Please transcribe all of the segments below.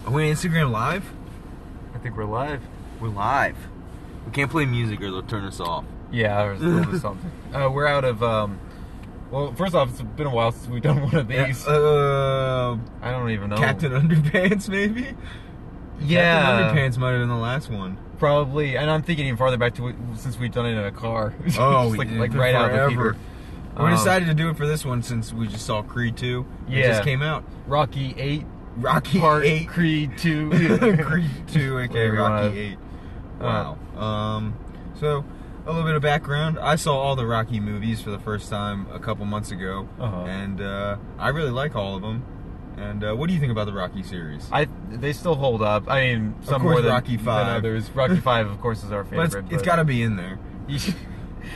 Are we on Instagram Live? I think we're live. We're live. We can't play music or they'll turn us off. Yeah, or something. We're out of, well, first off, it's been a while since we've done one of these. I don't even know. Captain Underpants, maybe? Yeah. Captain Underpants might have been the last one. Probably. And I'm thinking even farther back to since we've done it in a car. Oh, just like right out of the theater. We decided to do it for this one since we just saw Creed 2. Yeah. It just came out. Rocky 8. Rocky Part 8. Creed 2. Creed 2, aka Rocky 8. Wow. So, a little bit of background. I saw all the Rocky movies for the first time a couple months ago. And I really like all of them. And what do you think about the Rocky series? They still hold up. I mean, some more than Rocky 5. Than others. Rocky 5, of course, is our favorite. But it's got to be in there.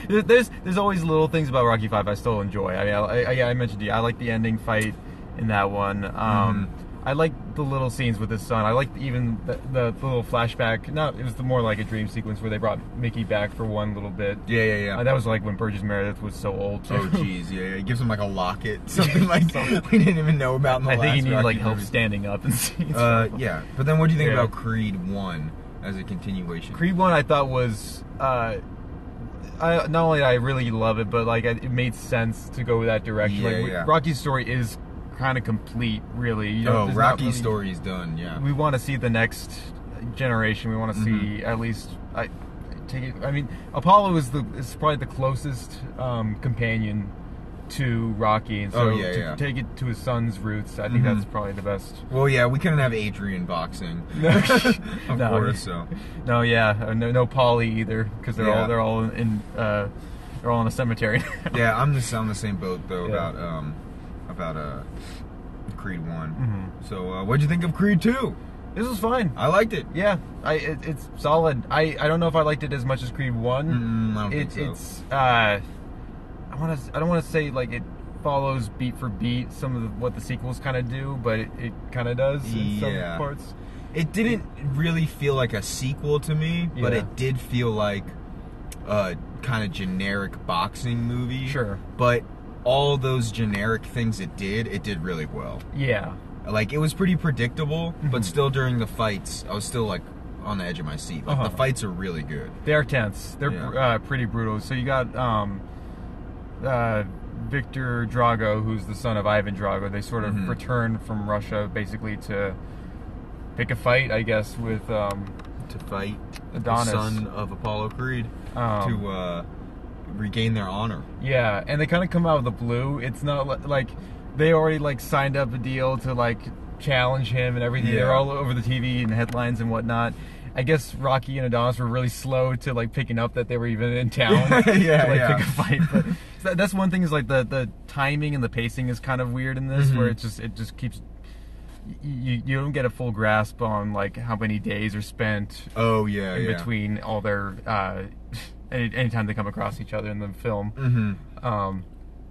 There's always little things about Rocky 5 I still enjoy. I mean, I mentioned to you, I like the ending fight in that one. I like the little scenes with his son. I like even the little flashback. It was more like a dream sequence where they brought Mickey back for one little bit. Yeah. That was like when Burgess Meredith was so old too. Oh jeez, yeah. He gives him like a locket, something like we didn't even know about in the last. I think he needed like help movie. standing up and scenes. Yeah. But then, what do you think about Creed 1 as a continuation? Creed 1, I thought was. Not only did I really love it, but like it made sense to go that direction. Yeah. Rocky's story is kind of complete, really. Rocky's story is done. Yeah. We want to see the next generation. We want to see at least. I mean, Apollo is probably the closest companion to Rocky, and so to take it to his son's roots, I think that's probably the best. Well, yeah, we couldn't have Adrian boxing, of course. So no, no Paulie either, because they're all in a cemetery. Yeah, I'm on the same boat though about Creed 1. So what'd you think of Creed 2? This was fine. I liked it. Yeah, it's solid. I don't know if I liked it as much as Creed 1. I don't think so. It's I don't want to say like it follows beat for beat some of what the sequels kind of do, but it kind of does in some parts. It didn't really feel like a sequel to me, but it did feel like a kind of generic boxing movie. Sure. But all those generic things it did really well. Yeah. Like, it was pretty predictable, but still during the fights, I was still like on the edge of my seat. Like, the fights are really good. They are tense. They're pretty brutal. So you got Victor Drago, who's the son of Ivan Drago. They sort of returned from Russia basically to pick a fight, I guess, with to fight Adonis, the son of Apollo Creed, to regain their honor. Yeah, and they kind of come out of the blue. It's not like they already like signed up a deal to like challenge him and everything. They're all over the TV and headlines and whatnot. I guess Rocky and Adonis were really slow to like picking up that they were even in town to pick a fight. But that's one thing is like the timing and the pacing is kind of weird in this, where it just keeps you don't get a full grasp on like how many days are spent. In between all their anytime they come across each other in the film.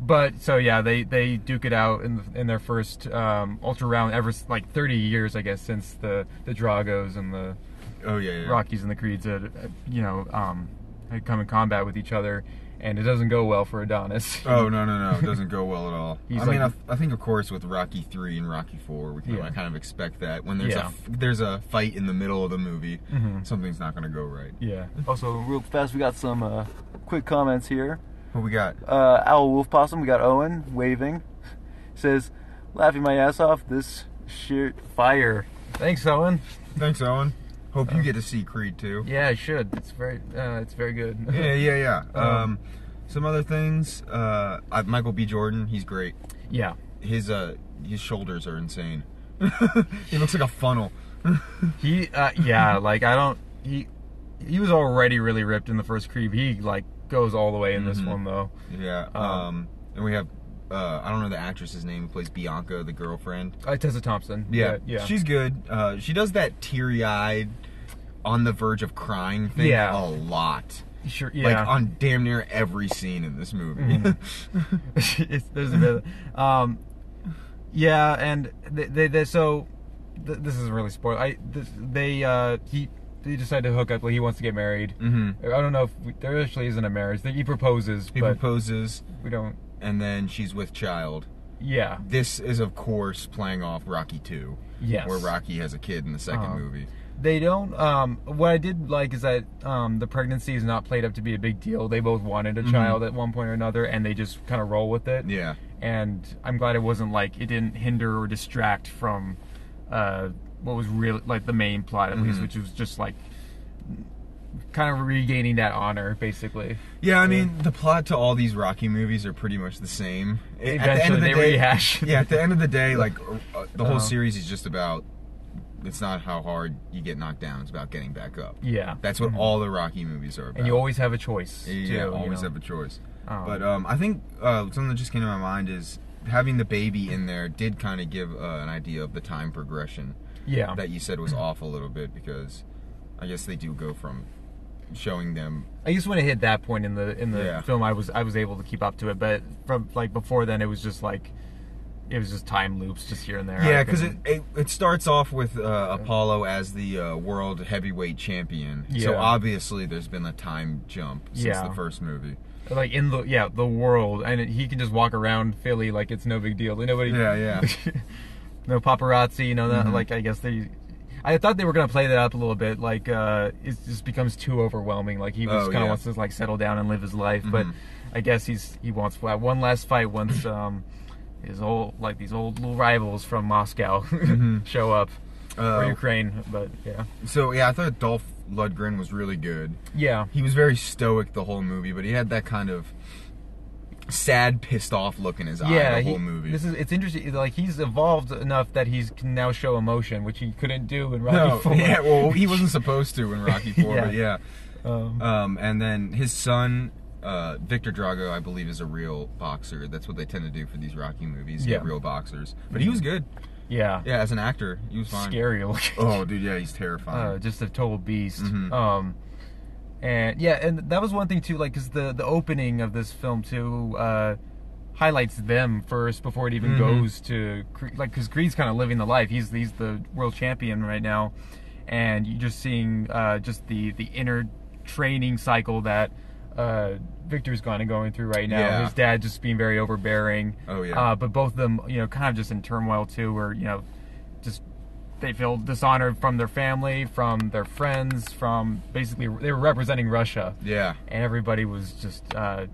But so yeah, they duke it out in their first ultra round ever, like 30 years I guess since the Dragos and the Rockies and the Creeds had come in combat with each other, and it doesn't go well for Adonis. No, it doesn't go well at all. I think of course with Rocky 3 and Rocky 4 we can kind of expect that when there's a fight in the middle of the movie, something's not going to go right. Yeah. Also, real fast, we got some quick comments here. What we got? Owl Wolf Possum, we got Owen waving. Says, laughing my ass off, this shit fire. Thanks, Owen. Thanks, Owen. Hope you get to see Creed 2. Yeah, I should. It's very good. Yeah. Some other things. Michael B. Jordan, he's great. Yeah. His shoulders are insane. He looks like a funnel. He was already really ripped in the first Creed. He like goes all the way in this one though. Yeah. And we have I don't know the actress's name who plays Bianca, the girlfriend. Tessa Thompson. Yeah. She's good. She does that teary-eyed, on the verge of crying thing a lot. Sure. Yeah. Like on damn near every scene in this movie. There's a bit. Yeah, and this isn't really spoiled. He decided to hook up. Like he wants to get married. I don't know if there actually isn't a marriage. He proposes. He proposes. We don't. And then she's with child. Yeah. This is, of course, playing off Rocky 2. Yes. Where Rocky has a kid in the second movie. They don't. What I did like is that the pregnancy is not played up to be a big deal. They both wanted a child at one point or another, and they just kind of roll with it. Yeah. And I'm glad it wasn't like it didn't hinder or distract from what was really like the main plot, at least, which was just like kind of regaining that honor, basically. Yeah, I mean, the plot to all these Rocky movies are pretty much the same. Eventually, at the end of the day, rehash. Yeah, at the end of the day, like the whole series is just about. It's not how hard you get knocked down. It's about getting back up. Yeah. That's what all the Rocky movies are about. And you always have a choice. Yeah, too, always have a choice. But I think something that just came to my mind is having the baby in there did kind of give an idea of the time progression. Yeah. That you said was off a little bit, because I guess they do go from showing them. I guess when it hit that point in the film, I was able to keep up to it. But from like before then, it was just time loops just here and there. Yeah, because it starts off with Apollo as the world heavyweight champion. Yeah. So obviously there's been a time jump since the first movie. Like in the world, and he can just walk around Philly like it's no big deal. Nobody. Yeah. No paparazzi. That, like I guess I thought they were gonna play that up a little bit. Like it just becomes too overwhelming. Like he just kind of wants to like settle down and live his life, but I guess he wants one last fight once. These old little rivals from Moscow show up, or Ukraine, but yeah. So yeah, I thought Dolph Lundgren was really good. Yeah, he was very stoic the whole movie, but he had that kind of sad, pissed off look in his eye the whole movie. It's interesting. Like he's evolved enough that he can now show emotion, which he couldn't do in Rocky 4. Yeah, well, he wasn't supposed to in Rocky 4, but yeah. And then his son. Victor Drago, I believe, is a real boxer. That's what they tend to do for these Rocky movies. Get real boxers. But he was good. Yeah. Yeah, as an actor, he was fine. Scary looking. Oh, dude, yeah, he's terrifying. Just a total beast. And that was one thing too, like, because the opening of this film too highlights them first before it even goes to Creed. Like, because Creed's kind of living the life. He's the world champion right now, and you're just seeing just the inner training cycle that Victor's kind of going through right now. Yeah. His dad just being very overbearing. Oh yeah. But both of them, kind of just in turmoil too, where just they feel dishonored from their family, from their friends, from basically they were representing Russia. Yeah. And everybody was just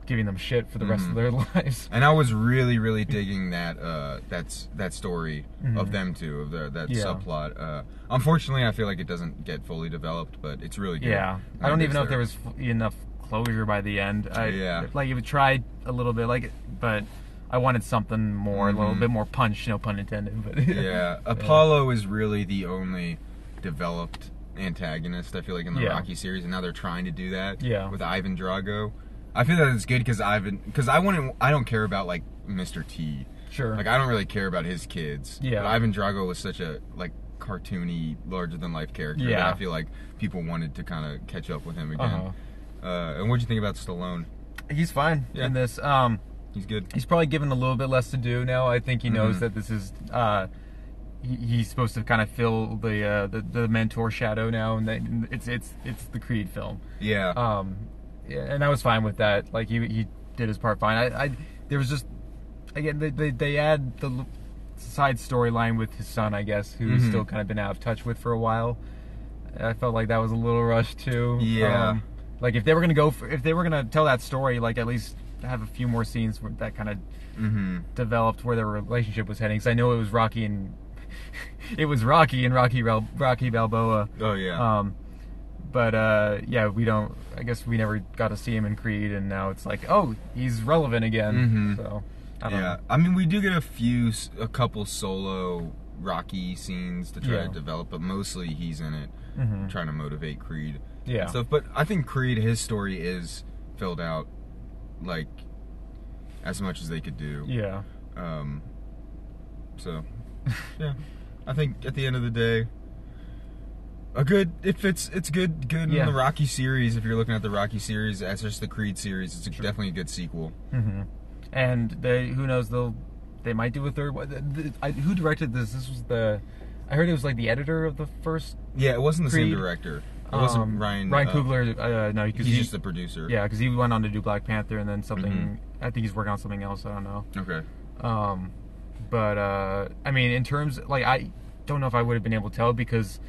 giving them shit for the rest of their lives. And I was really, really digging that story of them two, of that subplot. Unfortunately, I feel like it doesn't get fully developed, but it's really good. Yeah. I don't even know if there was enough closure by the end. Like it tried a little bit, but I wanted something more, a little bit more punch, no pun intended. But yeah, Apollo is really the only developed antagonist, I feel like, in the Rocky series, and now they're trying to do that with Ivan Drago. I feel that it's good because I don't care about like Mr. T. Sure. Like I don't really care about his kids. Yeah. But Ivan Drago was such a like cartoony, larger than life character that I feel like people wanted to kind of catch up with him again. And what'd you think about Stallone? He's fine in this. He's good. He's probably given a little bit less to do now. I think he knows that this is he's supposed to kind of fill the mentor shadow now, and that it's the Creed film. Yeah. And I was fine with that. Like he did his part fine. There was just again they add the side storyline with his son, I guess, who's still kind of been out of touch with for a while. I felt like that was a little rushed too. Yeah. Like if they were gonna tell that story, like at least have a few more scenes that kind of developed where their relationship was heading. Because I know it was Rocky and Rocky Balboa. Oh yeah. We don't. I guess we never got to see him in Creed, and now it's like, oh, he's relevant again. So I don't know. I mean, we do get a couple solo Rocky scenes to try to develop, but mostly he's in it trying to motivate Creed. Yeah. And stuff. But I think Creed, his story is filled out like as much as they could do. Yeah. So yeah, I think at the end of the day, it's good in the Rocky series. If you're looking at the Rocky series as just the Creed series, it's definitely a good sequel. And who knows, they might do a third one. Who directed this? This was I heard it was like the editor of the first. Yeah, it wasn't the Creed. same director. It wasn't Ryan Coogler. No, because he's just the producer. Yeah, because he went on to do Black Panther and then something. I think he's working on something else. I don't know. Okay. But I mean, in terms like I don't know if I would have been able to tell, because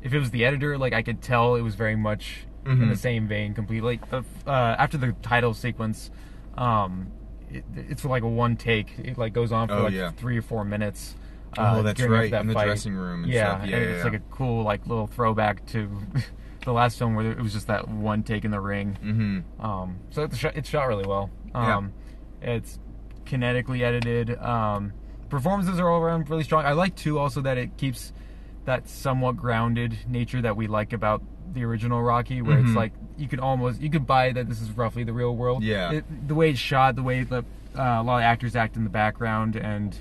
if it was the editor, like I could tell it was very much in the same vein completely. Like after the title sequence, it's like a one take. It like goes on for 3 or 4 minutes. Oh, that's right. In the dressing room and stuff. Yeah, and it's like a cool like little throwback to the last film where it was just that one take in the ring. So it's shot really well. It's kinetically edited. Performances are all around really strong. I like too also that it keeps that somewhat grounded nature that we like about the original Rocky, where it's like you could buy that this is roughly the real world. Yeah. The way it's shot, the way a lot of actors act in the background, and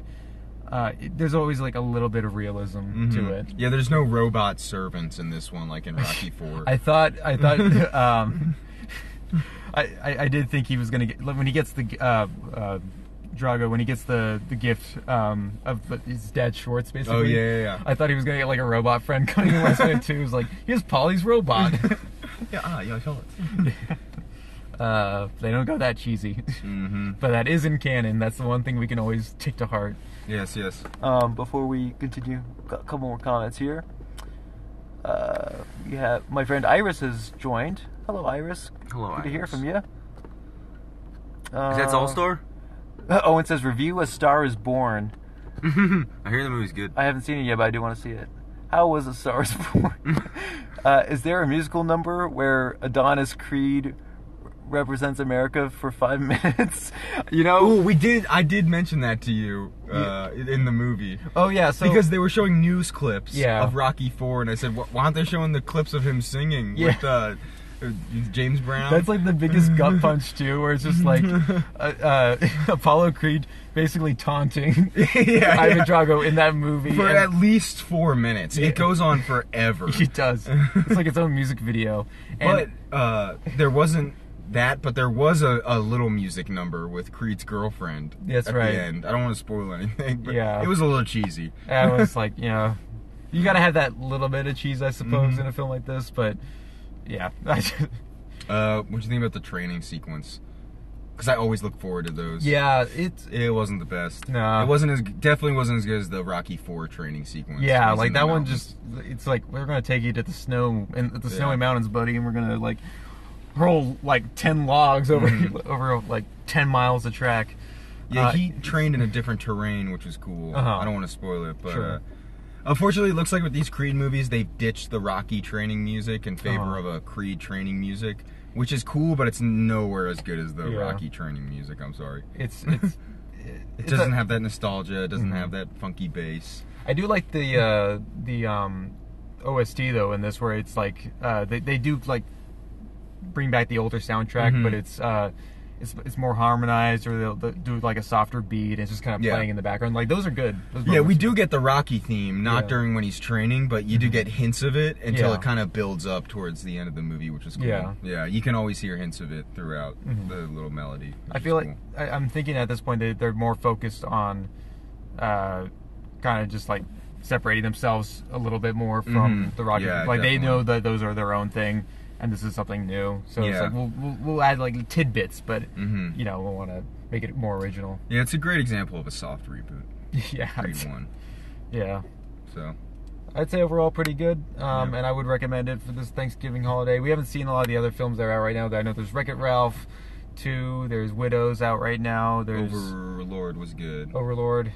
there's always like a little bit of realism to it. Yeah, there's no robot servants in this one like in Rocky 4. I thought I did think he was gonna get, when he gets the Drago, when he gets the gift of his dad Schwartz, basically. Oh yeah. I thought he was gonna get like a robot friend coming in last minute too. He was like, here's Polly's robot. Yeah, show it. They don't go that cheesy, but that is in canon. That's the one thing we can always take to heart. Yes. Before we continue, got a couple more comments here. We have my friend Iris has joined. Hello, Iris. Hello, Iris. Good to hear from you. Is that Soulstar? Oh, it says review A Star Is Born. I hear the movie's good. I haven't seen it yet, but I do want to see it. How was A Star Is Born? Is there a musical number where Adonis Creed represents America for 5 minutes? You know? Ooh, I did mention that to you in the movie. Oh yeah, so because they were showing news clips of Rocky 4, and I said, why aren't they showing the clips of him singing with James Brown? That's like the biggest gut punch too, where it's just like Apollo Creed basically taunting Ivan Drago in that movie for at least 4 minutes. It goes on forever. It does. It's like its own music video. And, but there wasn't that, but there was a little music number with Creed's girlfriend. That's at right. the end. I don't want to spoil anything, but it was a little cheesy. I was like, you gotta have that little bit of cheese, I suppose, in a film like this, but yeah. What do you think about the training sequence? Because I always look forward to those. Yeah, it wasn't the best. No, it definitely wasn't as good as the Rocky 4 training sequence. Yeah, like that one it's like, we're gonna take you to the snow and the snowy mountains, buddy, and we're gonna like roll like 10 logs over like 10 miles of track. Yeah, he trained in a different terrain, which was cool. I don't want to spoil it, but unfortunately, it looks like with these Creed movies, they've ditched the Rocky training music in favor of a Creed training music, which is cool, but it's nowhere as good as the Rocky training music. I'm sorry. It doesn't have that nostalgia. It doesn't have that funky bass. I do like the OST though in this, where it's like they do like bring back the older soundtrack, but it's more harmonized, or they'll do like a softer beat, and it's just kind of playing in the background. Like those are good. We do get the Rocky theme, not during when he's training, but you do get hints of it until it kind of builds up towards the end of the movie, which is cool. Yeah, you can always hear hints of it throughout the little melody. I feel like I'm thinking at this point that they're more focused on kind of just like separating themselves a little bit more from the Rocky. Like definitely. They know that those are their own thing, and this is something new. So it's like we'll add like tidbits, but we'll want to make it more original. Yeah, it's a great example of a soft reboot. Creed 1. Yeah. So I'd say overall pretty good, and I would recommend it for this Thanksgiving holiday. We haven't seen a lot of the other films that are out right now. I know there's Wreck-It Ralph 2, there's Widows out right now. There's Overlord was good. Overlord.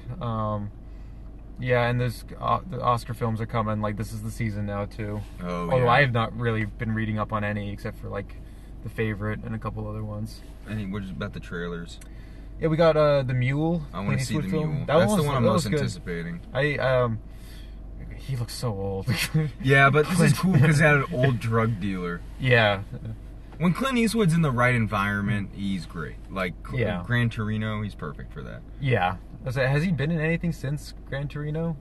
Yeah, and there's the Oscar films are coming. Like, this is the season now too. Although I have not really been reading up on any, except for like The Favorite and a couple other ones. What about the trailers? Yeah, we got The Mule. I want to see The Mule. That's the one I'm most anticipating. He looks so old. Yeah, but this is cool because he had an old drug dealer. Yeah. When Clint Eastwood's in the right environment, he's great. Like Gran Torino, he's perfect for that. Yeah. Has he been in anything since Gran Torino?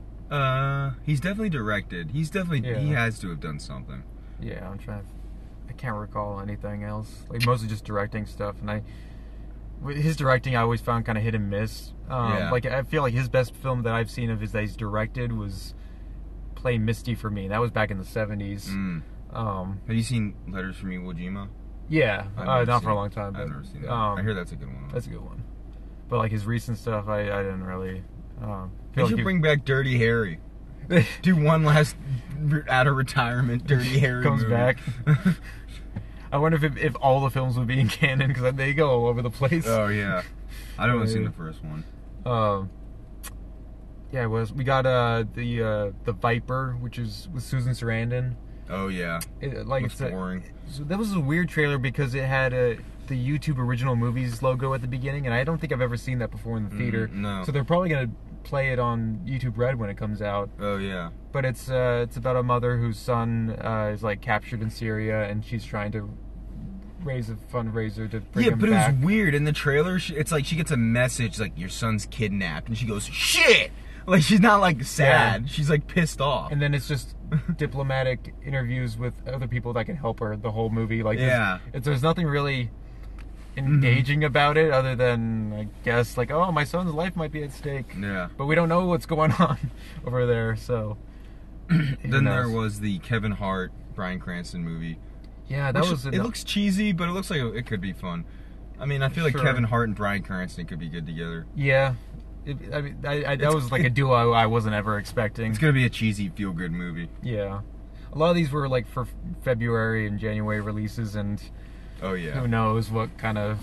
He's definitely directed. He has to have done something. Yeah, I can't recall anything else. Like mostly just directing stuff, and his directing I always found kind of hit and miss. Like I feel like his best film that I've seen of his that he's directed was Play Misty for Me. That was back in the 70s. Have you seen Letters from Iwo Jima? Yeah, not for a long time. But, I've never seen that. I hear that's a good one. That's a good one. But like his recent stuff, I didn't really They should bring back Dirty Harry. Do one last out of retirement Dirty Harry comes movie. back. I wonder if all the films would be in canon, because they go all over the place. Oh yeah, I haven't seen the first one. Yeah, we got the Viper, which is with Susan Sarandon. Oh yeah, it's boring. So that was a weird trailer because it had the YouTube Original Movies logo at the beginning, and I don't think I've ever seen that before in the theater. No. So they're probably gonna play it on YouTube Red when it comes out. Oh yeah. But it's about a mother whose son is like captured in Syria, and she's trying to raise a fundraiser to bring him back. Yeah, but it was weird in the trailer. It's like she gets a message like your son's kidnapped, and she goes shit. Like she's not like sad. Yeah. She's like pissed off. And then it's just diplomatic interviews with other people that can help her the whole movie. Like there's nothing really engaging about it other than I guess like, oh, my son's life might be at stake. Yeah. But we don't know what's going on over there, so then there was the Kevin Hart, Bryan Cranston movie. Yeah, that was it looks cheesy, but it looks like it could be fun. I mean, I feel like Kevin Hart and Bryan Cranston could be good together. Yeah. That was like a duo I wasn't ever expecting. It's gonna be a cheesy, feel-good movie. Yeah, a lot of these were like for February and January releases, and who knows what kind of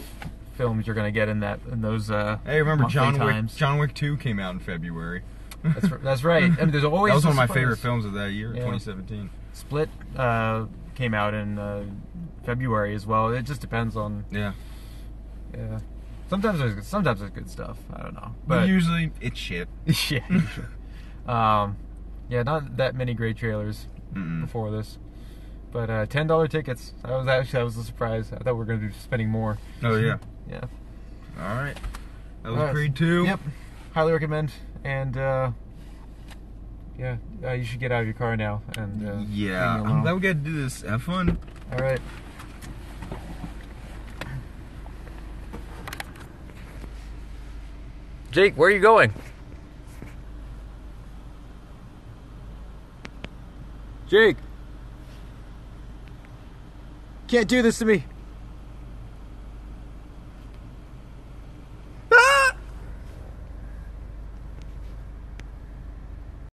films you're gonna get in those. Hey, remember John Wick 2 came out in February. That's right. I mean, there's always that was one of my favorite films of that year, 2017. Split came out in February as well. It just depends on. Yeah. Sometimes there's good stuff. I don't know, but usually it's shit. Yeah, not that many great trailers before this, but $10 tickets. That was a surprise. I thought we were going to be spending more. Oh yeah. Yeah. All right. That was Creed 2. Yep. Highly recommend. And you should get out of your car now. And I'm glad we got to do this. Have fun. All right. Jake, where are you going? Jake! Can't do this to me.